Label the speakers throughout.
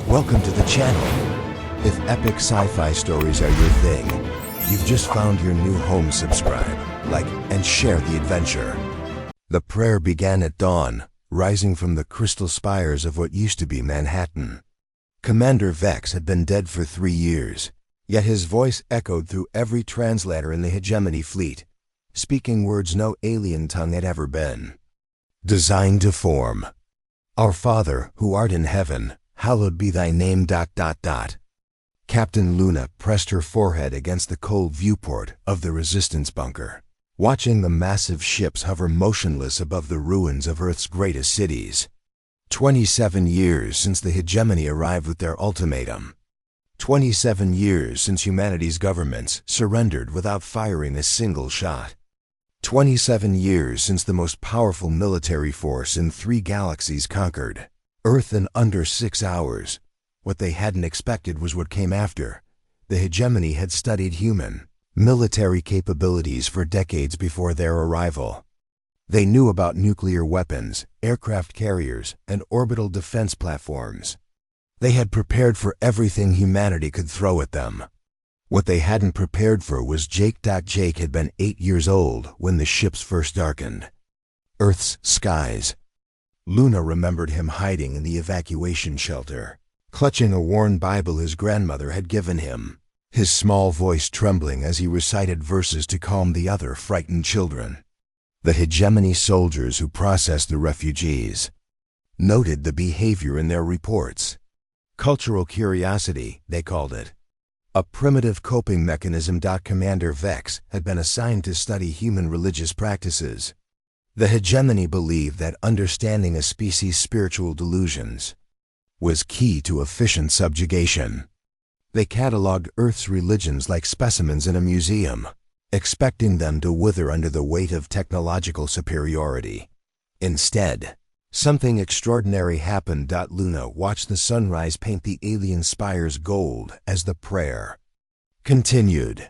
Speaker 1: Welcome to the channel. If epic sci-fi stories are your thing, you've just found your new home. Subscribe, like, and share the adventure. The prayer began at dawn, rising from the crystal spires of what used to be Manhattan. Commander Vex had been dead for 3 years, yet his voice echoed through every translator in the hegemony fleet, speaking words no alien tongue had ever been designed to form. Our Father, who art in heaven, hallowed be thy name. Captain Luna pressed her forehead against the cold viewport of the resistance bunker, watching the massive ships hover motionless above the ruins of Earth's greatest cities. 27 years since the hegemony arrived with their ultimatum. 27 years since humanity's governments surrendered without firing a single shot. 27 years since the most powerful military force in 3 galaxies conquered Earth in under 6 hours. What they hadn't expected was what came after. The hegemony had studied human military capabilities for decades before their arrival. They knew about nuclear weapons, aircraft carriers, and orbital defense platforms. They had prepared for everything humanity could throw at them. What they hadn't prepared for was Jake. Jake had been 8 years old when the ships first darkened Earth's skies. Luna remembered him hiding in the evacuation shelter, clutching a worn Bible his grandmother had given him, his small voice trembling as he recited verses to calm the other frightened children. The hegemony soldiers who processed the refugees noted the behavior in their reports. Cultural curiosity, they called it. A primitive coping mechanism. Commander Vex had been assigned to study human religious practices. The hegemony believed that understanding a species' spiritual delusions was key to efficient subjugation. They cataloged Earth's religions like specimens in a museum, expecting them to wither under the weight of technological superiority. Instead, something extraordinary happened. Luna watched the sunrise paint the alien spires gold as the prayer continued.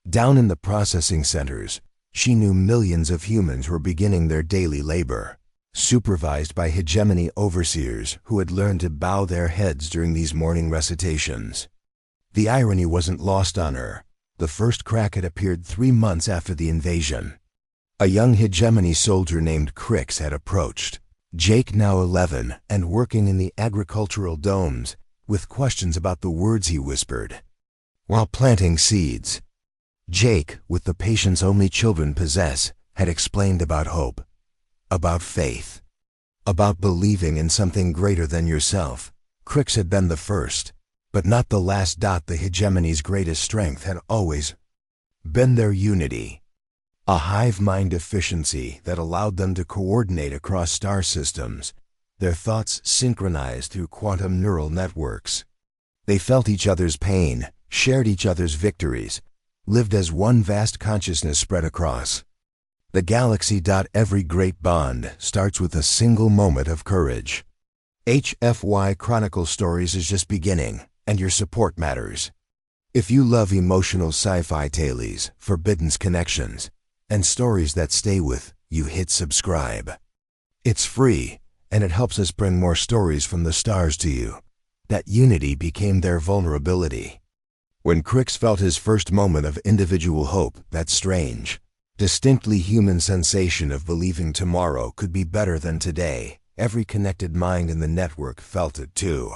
Speaker 1: Down in the processing centers, she knew millions of humans were beginning their daily labor, supervised by hegemony overseers who had learned to bow their heads during these morning recitations. The irony wasn't lost on her. The first crack had appeared 3 months after the invasion. A young hegemony soldier named Crix had approached Jake, now 11 and working in the agricultural domes, with questions about the words he whispered while planting seeds. Jake, with the patience only children possess, had explained about hope, about faith, about believing in something greater than yourself. Crix had been the first, but not the last. The hegemony's greatest strength had always been their unity. A hive mind efficiency that allowed them to coordinate across star systems, their thoughts synchronized through quantum neural networks. They felt each other's pain, shared each other's victories, lived as one vast consciousness spread across the galaxy. Every great bond starts with a single moment of courage. HFY Chronicle Stories is just beginning, and your support matters. If you love emotional sci-fi tales, forbidden connections, and stories that stay with you, hit subscribe. It's free, and it helps us bring more stories from the stars to you. That unity became their vulnerability. When Crix felt his first moment of individual hope, that strange, distinctly human sensation of believing tomorrow could be better than today, every connected mind in the network felt it too.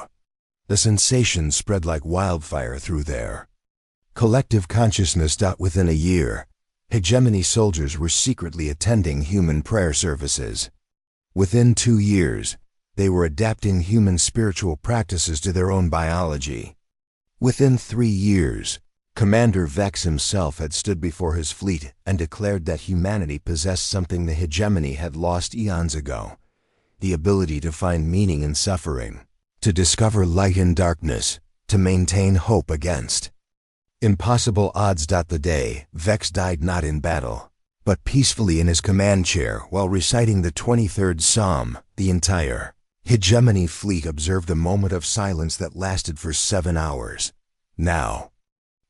Speaker 1: The sensation spread like wildfire through their collective consciousness. Within a year, hegemony soldiers were secretly attending human prayer services. Within 2 years, they were adapting human spiritual practices to their own biology. Within 3 years, Commander Vex himself had stood before his fleet and declared that humanity possessed something the hegemony had lost eons ago: the ability to find meaning in suffering, to discover light in darkness, to maintain hope against impossible odds. The day Vex died not in battle, but peacefully in his command chair while reciting the 23rd Psalm, the entire hegemony fleet observed a moment of silence that lasted for 7 hours. Now,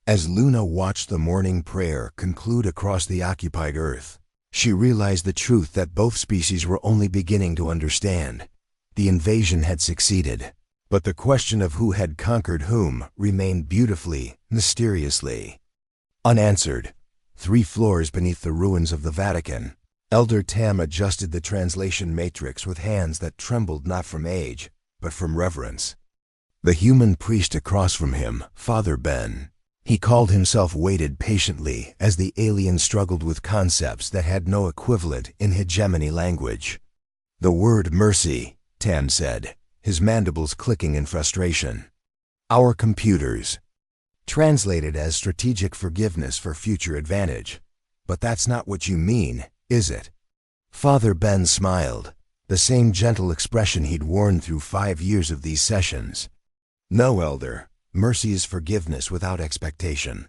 Speaker 1: as Luna watched the morning prayer conclude across the occupied Earth, she realized the truth that both species were only beginning to understand. The invasion had succeeded. But the question of who had conquered whom remained beautifully, mysteriously unanswered. 3 floors beneath the ruins of the Vatican, Elder Tam adjusted the translation matrix with hands that trembled not from age, but from reverence. The human priest across from him, Father Ben, he called himself, waited patiently as the alien struggled with concepts that had no equivalent in hegemony language. The word mercy, Tam said, his mandibles clicking in frustration. Our computers. Translated as strategic forgiveness for future advantage. But that's not what you mean, is it? Father Ben smiled, the same gentle expression he'd worn through 5 years of these sessions. No, Elder, mercy is forgiveness without expectation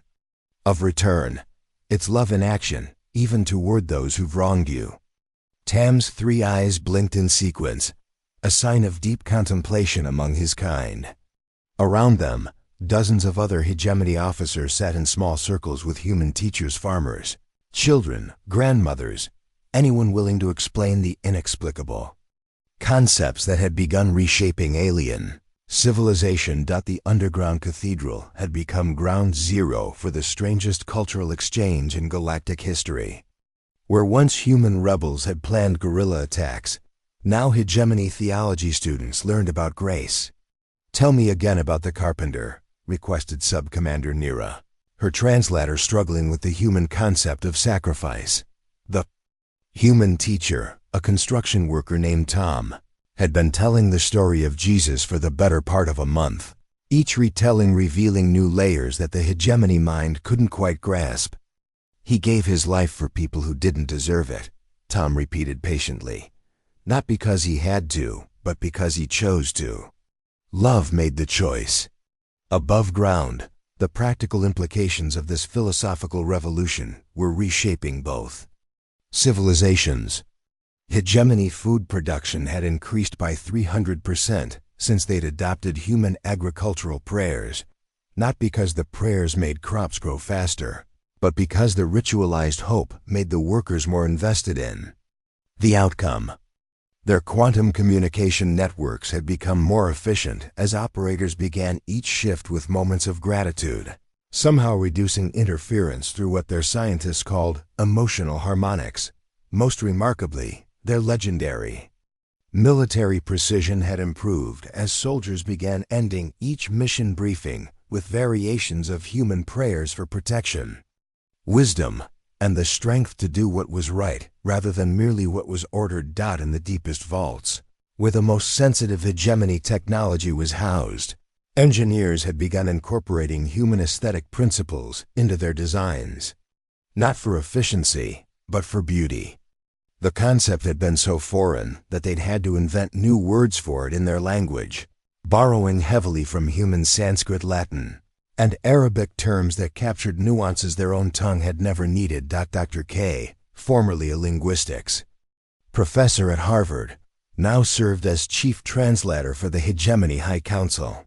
Speaker 1: of return. It's love in action, even toward those who've wronged you. Tam's 3 eyes blinked in sequence, a sign of deep contemplation among his kind. Around them, dozens of other hegemony officers sat in small circles with human teachers, farmers, children, grandmothers, anyone willing to explain the inexplicable. Concepts that had begun reshaping alien civilization. The underground cathedral had become ground zero for the strangest cultural exchange in galactic history. Where once human rebels had planned guerrilla attacks, now hegemony theology students learned about grace. Tell me again about the carpenter, requested Sub-Commander Nira, her translator struggling with the human concept of sacrifice. The human teacher, a construction worker named Tom, had been telling the story of Jesus for the better part of a month, each retelling revealing new layers that the hegemony mind couldn't quite grasp. He gave his life for people who didn't deserve it, Tom repeated patiently. Not because he had to, but because he chose to. Love made the choice. Above ground, the practical implications of this philosophical revolution were reshaping both civilizations. Hegemony food production had increased by 300% since they'd adopted human agricultural prayers, not because the prayers made crops grow faster, but because the ritualized hope made the workers more invested in the outcome. Their quantum communication networks had become more efficient as operators began each shift with moments of gratitude, somehow reducing interference through what their scientists called emotional harmonics. Most remarkably, their legendary military precision had improved as soldiers began ending each mission briefing with variations of human prayers for protection, wisdom, and the strength to do what was right rather than merely what was ordered. In the deepest vaults, where the most sensitive hegemony technology was housed, engineers had begun incorporating human aesthetic principles into their designs, not for efficiency, but for beauty. The concept had been so foreign that they'd had to invent new words for it in their language, borrowing heavily from human Sanskrit, Latin, and Arabic terms that captured nuances their own tongue had never needed. Dr. K, formerly a linguistics professor at Harvard, now served as chief translator for the Hegemony High Council.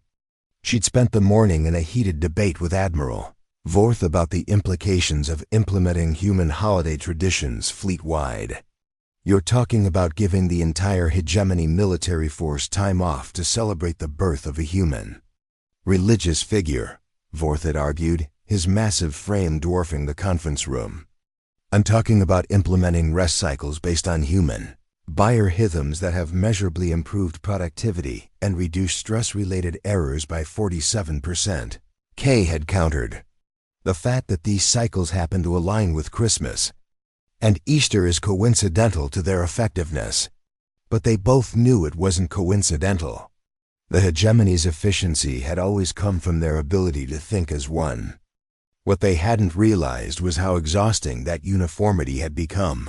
Speaker 1: She'd spent the morning in a heated debate with Admiral Vorth about the implications of implementing human holiday traditions fleet-wide. You're talking about giving the entire hegemony military force time off to celebrate the birth of a human religious figure, Vorth had argued, his massive frame dwarfing the conference room. I'm talking about implementing rest cycles based on human biorhythms that have measurably improved productivity and reduced stress-related errors by 47%. Kay had countered. The fact that these cycles happen to align with Christmas and Easter is coincidental to their effectiveness. But they both knew it wasn't coincidental. The hegemony's efficiency had always come from their ability to think as one. What they hadn't realized was how exhausting that uniformity had become.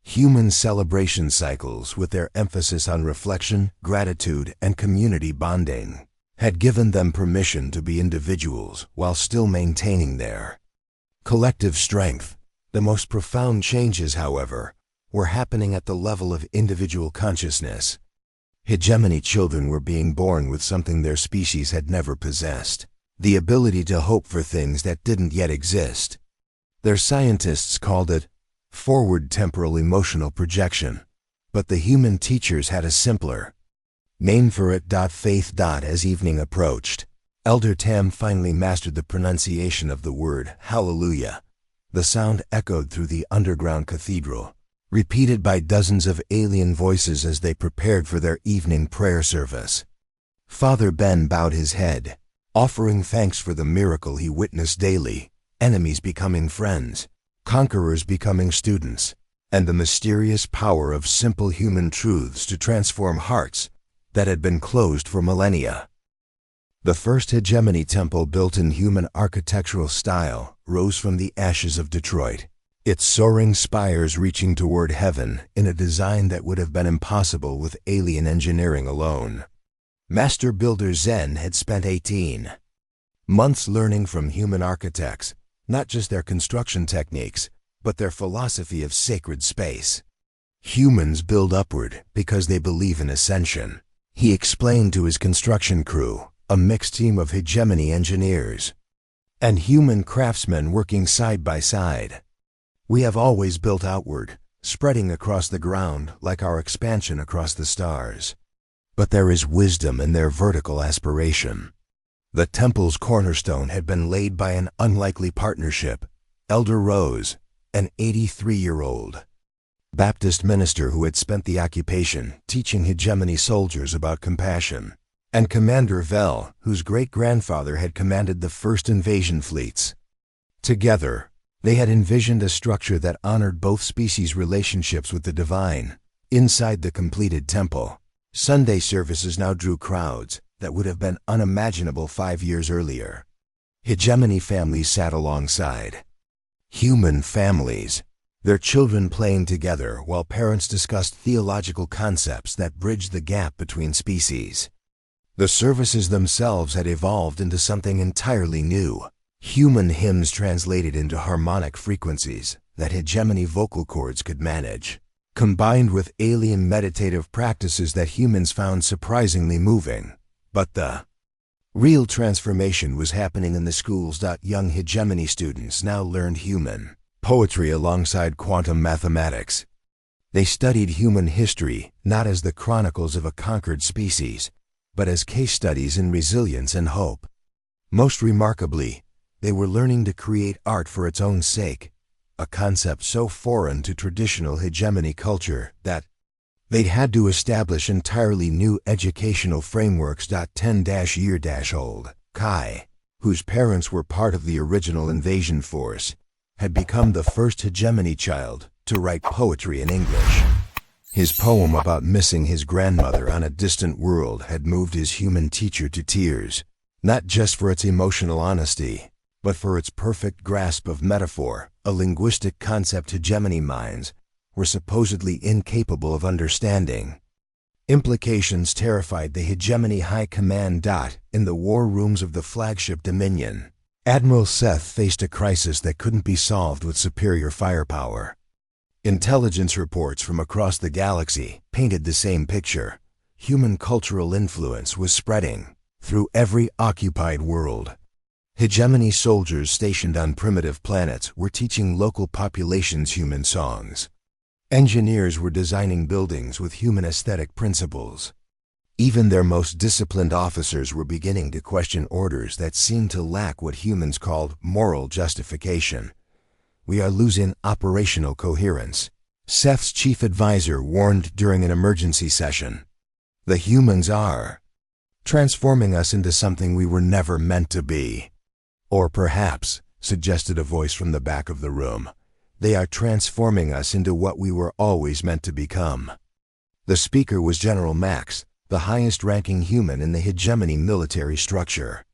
Speaker 1: Human celebration cycles, with their emphasis on reflection, gratitude, and community bonding, had given them permission to be individuals while still maintaining their collective strength. The most profound changes, however, were happening at the level of individual consciousness. Hegemony children were being born with something their species had never possessed, the ability to hope for things that didn't yet exist. Their scientists called it forward temporal emotional projection, but the human teachers had a simpler Name for it. Faith. As evening approached, Elder Tam finally mastered the pronunciation of the word hallelujah. The sound echoed through the underground cathedral, repeated by dozens of alien voices as they prepared for their evening prayer service. Father Ben bowed his head, offering thanks for the miracle he witnessed daily: enemies becoming friends, conquerors becoming students, and the mysterious power of simple human truths to transform hearts that had been closed for millennia. The first hegemony temple, built in human architectural style, rose from the ashes of Detroit, its soaring spires reaching toward heaven in a design that would have been impossible with alien engineering alone. Master builder Zen had spent 18 months learning from human architects, not just their construction techniques, but their philosophy of sacred space. Humans build upward because they believe in ascension, he explained to his construction crew, a mixed team of hegemony engineers and human craftsmen working side by side. We have always built outward, spreading across the ground like our expansion across the stars. But there is wisdom in their vertical aspiration. The temple's cornerstone had been laid by an unlikely partnership: Elder Rose, an 83-year-old Baptist minister who had spent the occupation teaching hegemony soldiers about compassion, and Commander Vell, whose great-grandfather had commanded the first invasion fleets. Together, they had envisioned a structure that honored both species' relationships with the divine. Inside the completed temple, Sunday services now drew crowds that would have been unimaginable 5 years earlier. Hegemony families sat alongside human families, their children playing together while parents discussed theological concepts that bridged the gap between species. The services themselves had evolved into something entirely new: human hymns translated into harmonic frequencies that hegemony vocal cords could manage, combined with alien meditative practices that humans found surprisingly moving. But the real transformation was happening in the schools. Young hegemony students now learned human poetry alongside quantum mathematics. They studied human history not as the chronicles of a conquered species, but as case studies in resilience and hope. Most remarkably, they were learning to create art for its own sake, a concept so foreign to traditional hegemony culture that they'd had to establish entirely new educational frameworks. 10-year-old Kai, whose parents were part of the original invasion force, had become the first hegemony child to write poetry in English. His poem about missing his grandmother on a distant world had moved his human teacher to tears, not just for its emotional honesty, but for its perfect grasp of metaphor, a linguistic concept hegemony minds were supposedly incapable of understanding. Implications terrified the hegemony high command. In the war rooms of the flagship Dominion, Admiral Seth faced a crisis that couldn't be solved with superior firepower. Intelligence reports from across the galaxy painted the same picture. Human cultural influence was spreading through every occupied world. Hegemony soldiers stationed on primitive planets were teaching local populations human songs. Engineers were designing buildings with human aesthetic principles. Even their most disciplined officers were beginning to question orders that seemed to lack what humans called moral justification. "We are losing operational coherence," Seth's chief advisor warned during an emergency session. "The humans are transforming us into something we were never meant to be." "Or perhaps," suggested a voice from the back of the room, "they are transforming us into what we were always meant to become." The speaker was General Max, the highest-ranking human in the hegemony military structure.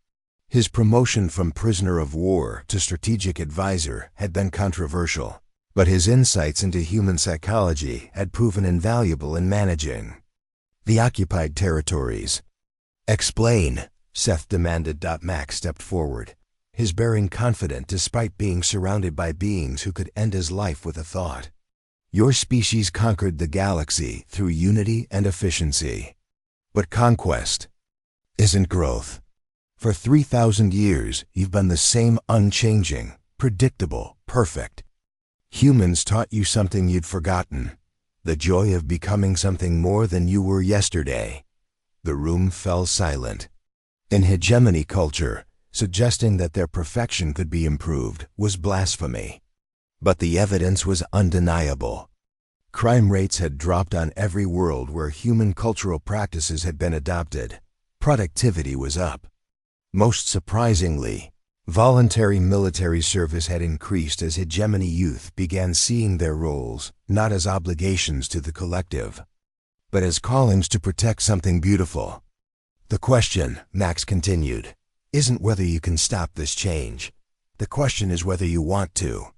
Speaker 1: His promotion from prisoner of war to strategic advisor had been controversial, but his insights into human psychology had proven invaluable in managing the occupied territories. "Explain," Seth demanded. Max stepped forward, his bearing confident despite being surrounded by beings who could end his life with a thought. "Your species conquered the galaxy through unity and efficiency. But conquest isn't growth. For 3,000 years, you've been the same, unchanging, predictable, perfect. Humans taught you something you'd forgotten: the joy of becoming something more than you were yesterday. The room fell silent. In hegemony culture, suggesting that their perfection could be improved was blasphemy. But the evidence was undeniable. Crime rates had dropped on every world where human cultural practices had been adopted. Productivity was up. Most surprisingly, voluntary military service had increased as hegemony youth began seeing their roles not as obligations to the collective, but as callings to protect something beautiful. The question, Max continued, isn't whether you can stop this change. The question is whether you want to.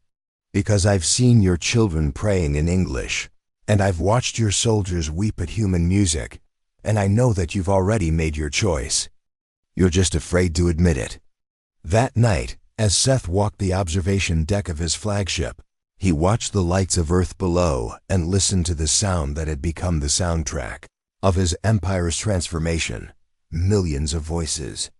Speaker 1: Because I've seen your children praying in English, and I've watched your soldiers weep at human music, and I know that you've already made your choice. You're just afraid to admit it. That night, as Seth walked the observation deck of his flagship, he watched the lights of Earth below and listened to the sound that had become the soundtrack of his empire's transformation. Millions of voices,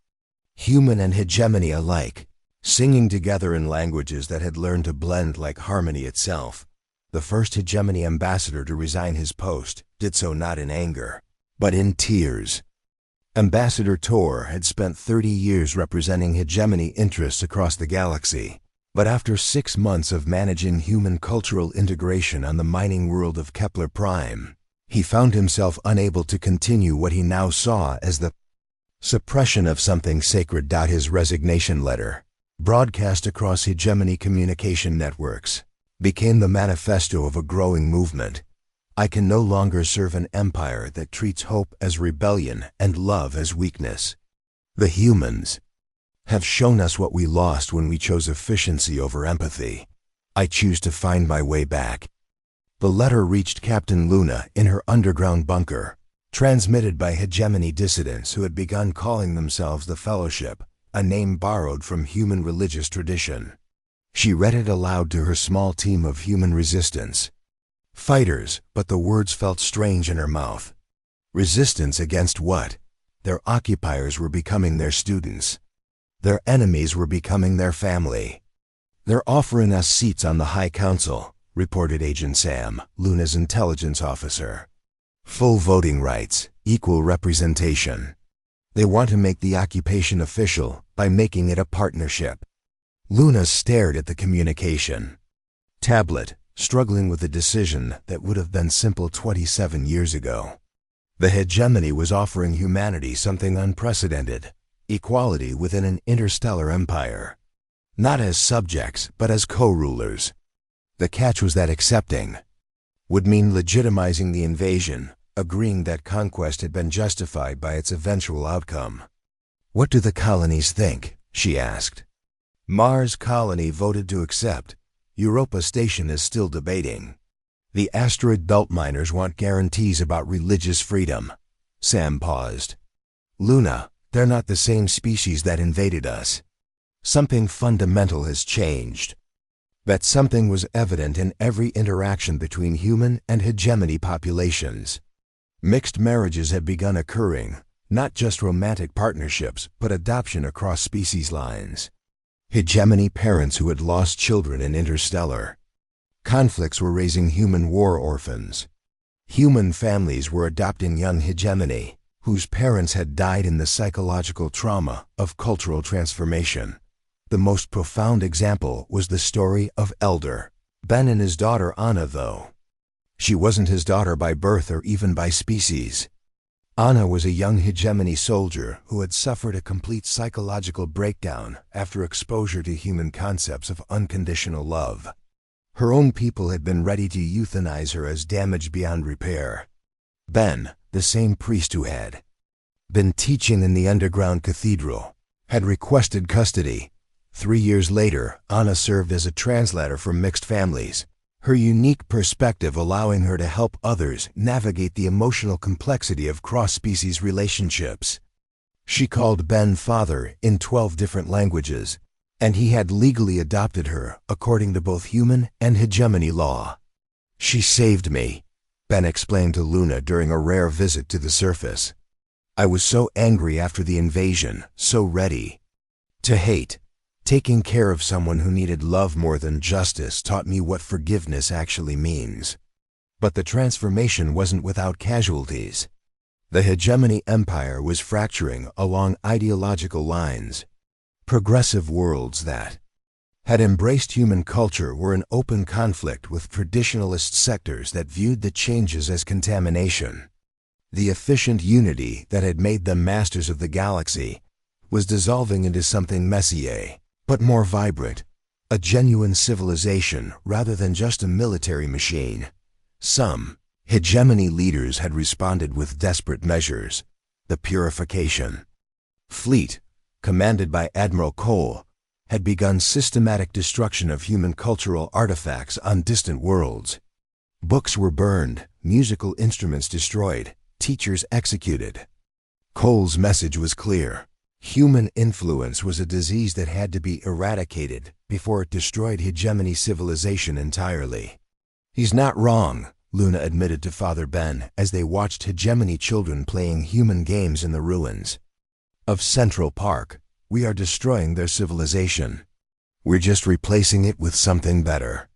Speaker 1: human and hegemony alike, singing together in languages that had learned to blend like harmony itself. The first hegemony ambassador to resign his post did so not in anger, but in tears. Ambassador Tor had spent 30 years representing hegemony interests across the galaxy, but after 6 months of managing human cultural integration on the mining world of Kepler Prime, he found himself unable to continue what he now saw as the suppression of something sacred. His resignation letter, broadcast across hegemony communication networks, became the manifesto of a growing movement. I can no longer serve an empire that treats hope as rebellion and love as weakness. The humans have shown us what we lost when we chose efficiency over empathy. I choose to find my way back. The letter reached Captain Luna in her underground bunker, transmitted by hegemony dissidents who had begun calling themselves the Fellowship, a name borrowed from human religious tradition. She read it aloud to her small team of human resistance fighters, but the words felt strange in her mouth. Resistance against what? Their occupiers were becoming their students. Their enemies were becoming their family. They're offering us seats on the High Council, reported Agent Sam, Luna's intelligence officer. Full voting rights, equal representation. They want to make the occupation official by making it a partnership. Luna stared at the communication tablet, struggling with a decision that would have been simple 27 years ago. The hegemony was offering humanity something unprecedented, equality within an interstellar empire. Not as subjects, but as co-rulers. The catch was that accepting would mean legitimizing the invasion, agreeing that conquest had been justified by its eventual outcome. What do the colonies think? She asked. Mars colony voted to accept. Europa Station is still debating. The asteroid belt miners want guarantees about religious freedom. Sam paused. Luna, they're not the same species that invaded us. Something fundamental has changed. That something was evident in every interaction between human and hegemony populations. Mixed marriages had begun occurring, not just romantic partnerships, but adoption across species lines. Hegemony parents who had lost children in interstellar conflicts were raising human war orphans. Human families were adopting young hegemony, whose parents had died in the psychological trauma of cultural transformation. The most profound example was the story of Elder Ben and his daughter Anna, though. She wasn't his daughter by birth or even by species. Anna was a young hegemony soldier who had suffered a complete psychological breakdown after exposure to human concepts of unconditional love. Her own people had been ready to euthanize her as damaged beyond repair. Ben, the same priest who had been teaching in the underground cathedral, had requested custody. 3 years later, Anna served as a translator for mixed families, her unique perspective allowing her to help others navigate the emotional complexity of cross-species relationships. She called Ben father in 12 different languages, and he had legally adopted her according to both human and hegemony law. She saved me, Ben explained to Luna during a rare visit to the surface. I was so angry after the invasion, so ready to hate. Taking care of someone who needed love more than justice taught me what forgiveness actually means. But the transformation wasn't without casualties. The hegemony empire was fracturing along ideological lines. Progressive worlds that had embraced human culture were in open conflict with traditionalist sectors that viewed the changes as contamination. The efficient unity that had made them masters of the galaxy was dissolving into something messier, but more vibrant, a genuine civilization rather than just a military machine. Some hegemony leaders had responded with desperate measures. The purification fleet, commanded by Admiral Cole, had begun systematic destruction of human cultural artifacts on distant worlds. Books were burned, musical instruments destroyed, teachers executed. Cole's message was clear. Human influence was a disease that had to be eradicated before it destroyed hegemony civilization entirely. "He's not wrong," Luna admitted to Father Ben as they watched hegemony children playing human games in the ruins of Central Park. "We are destroying their civilization. We're just replacing it with something better."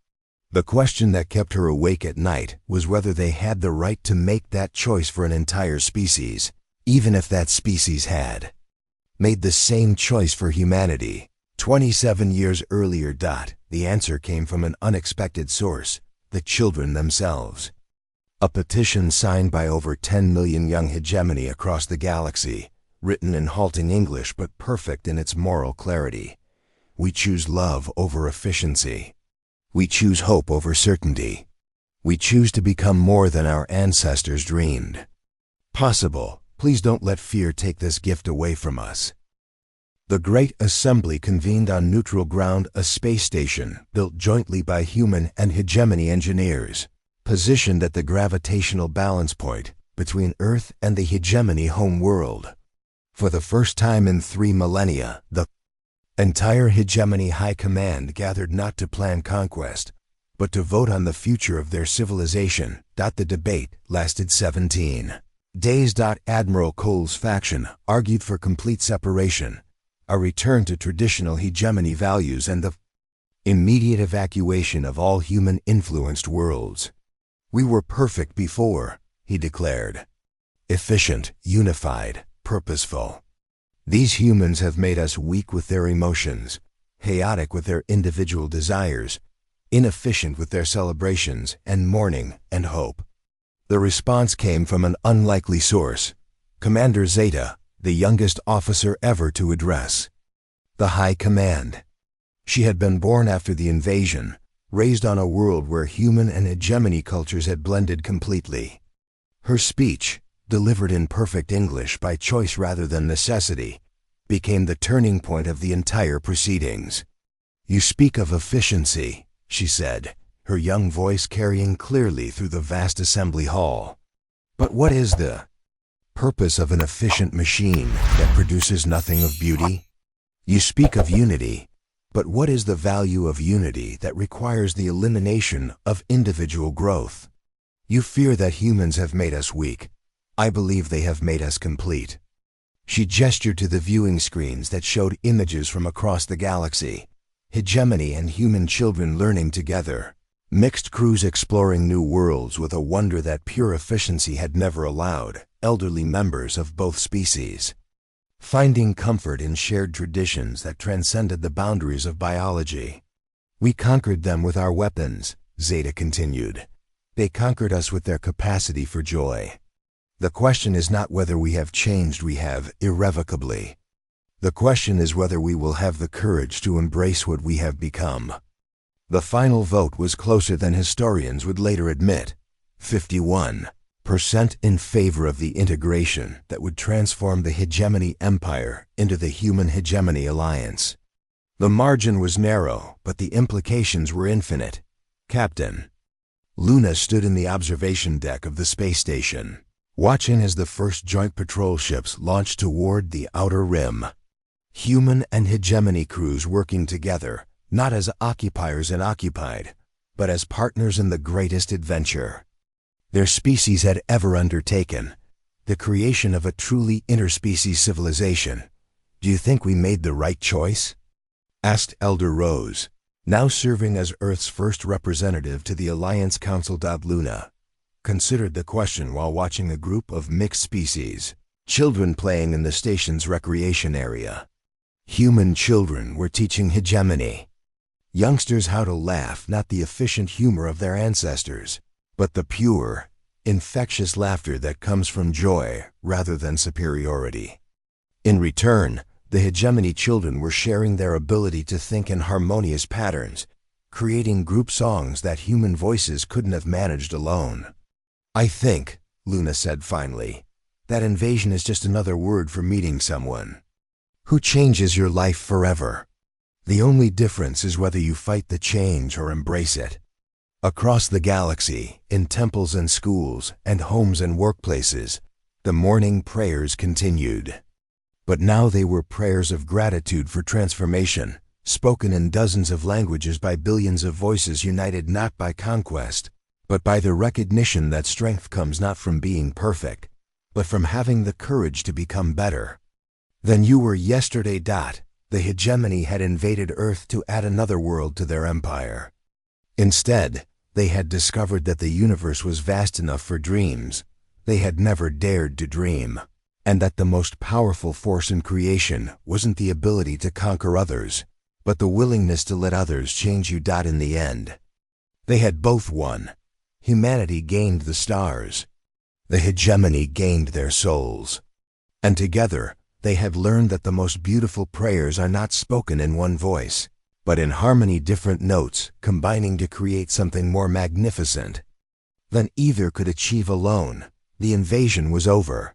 Speaker 1: The question that kept her awake at night was whether they had the right to make that choice for an entire species, even if that species had made the same choice for humanity. 27 years earlier. The answer came from an unexpected source: the children themselves. A petition signed by over 10 million young hegemony across the galaxy, written in halting English but perfect in its moral clarity. "We choose love over efficiency. We choose hope over certainty. We choose to become more than our ancestors dreamed possible. Please don't let fear take this gift away from us." The Great Assembly convened on neutral ground, a space station built jointly by human and hegemony engineers, positioned at the gravitational balance point between Earth and the hegemony home world. For the first time in 3 millennia, the entire hegemony high command gathered not to plan conquest, but to vote on the future of their civilization. The debate lasted 17 days. Admiral Cole's faction argued for complete separation, a return to traditional hegemony values, and the immediate evacuation of all human-influenced worlds. "We were perfect before," he declared. "Efficient, unified, purposeful. These humans have made us weak with their emotions, chaotic with their individual desires, inefficient with their celebrations and mourning and hope." The response came from an unlikely source: Commander Zeta, the youngest officer ever to address the High Command. She had been born after the invasion, raised on a world where human and hegemony cultures had blended completely. Her speech, delivered in perfect English by choice rather than necessity, became the turning point of the entire proceedings. "You speak of efficiency," she said, her young voice carrying clearly through the vast assembly hall. "But what is the purpose of an efficient machine that produces nothing of beauty? You speak of unity, but what is the value of unity that requires the elimination of individual growth? You fear that humans have made us weak. I believe they have made us complete." She gestured to the viewing screens that showed images from across the galaxy, hegemony and human children learning together, mixed crews exploring new worlds with a wonder that pure efficiency had never allowed, elderly members of both species finding comfort in shared traditions that transcended the boundaries of biology. "We conquered them with our weapons," Zeta continued. "They conquered us with their capacity for joy. The question is not whether we have changed, we have irrevocably. The question is whether we will have the courage to embrace what we have become." The final vote was closer than historians would later admit: 51% in favor of the integration that would transform the hegemony empire into the human hegemony alliance. The margin was narrow, but the implications were infinite. "Captain." Luna stood in the observation deck of the space station, watching as the first joint patrol ships launched toward the outer rim. Human and hegemony crews working together, not as occupiers and occupied, but as partners in the greatest adventure their species had ever undertaken, the creation of a truly interspecies civilization. "Do you think we made the right choice?" asked Elder Rose, now serving as Earth's first representative to the Alliance Council. Luna considered the question while watching a group of mixed species children playing in the station's recreation area. Human children were teaching hegemony. Youngsters how to laugh, not the efficient humor of their ancestors, but the pure, infectious laughter that comes from joy rather than superiority. In return, the hegemony children were sharing their ability to think in harmonious patterns, creating group songs that human voices couldn't have managed alone. "I think," Luna said finally, "that invasion is just another word for meeting someone who changes your life forever. The only difference is whether you fight the change or embrace it." Across the galaxy, in temples and schools, and homes and workplaces, the morning prayers continued. But now they were prayers of gratitude for transformation, spoken in dozens of languages by billions of voices united not by conquest, but by the recognition that strength comes not from being perfect, but from having the courage to become better. "Than you were yesterday. The hegemony had invaded Earth to add another world to their empire. Instead, they had discovered that the universe was vast enough for dreams they had never dared to dream, and that the most powerful force in creation wasn't the ability to conquer others, but the willingness to let others change you. In the end, they had both won. Humanity gained the stars. The hegemony gained their souls. And together, they have learned that the most beautiful prayers are not spoken in one voice, but in harmony, different notes combining to create something more magnificent than either could achieve alone. The invasion was over.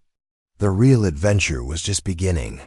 Speaker 1: The real adventure was just beginning.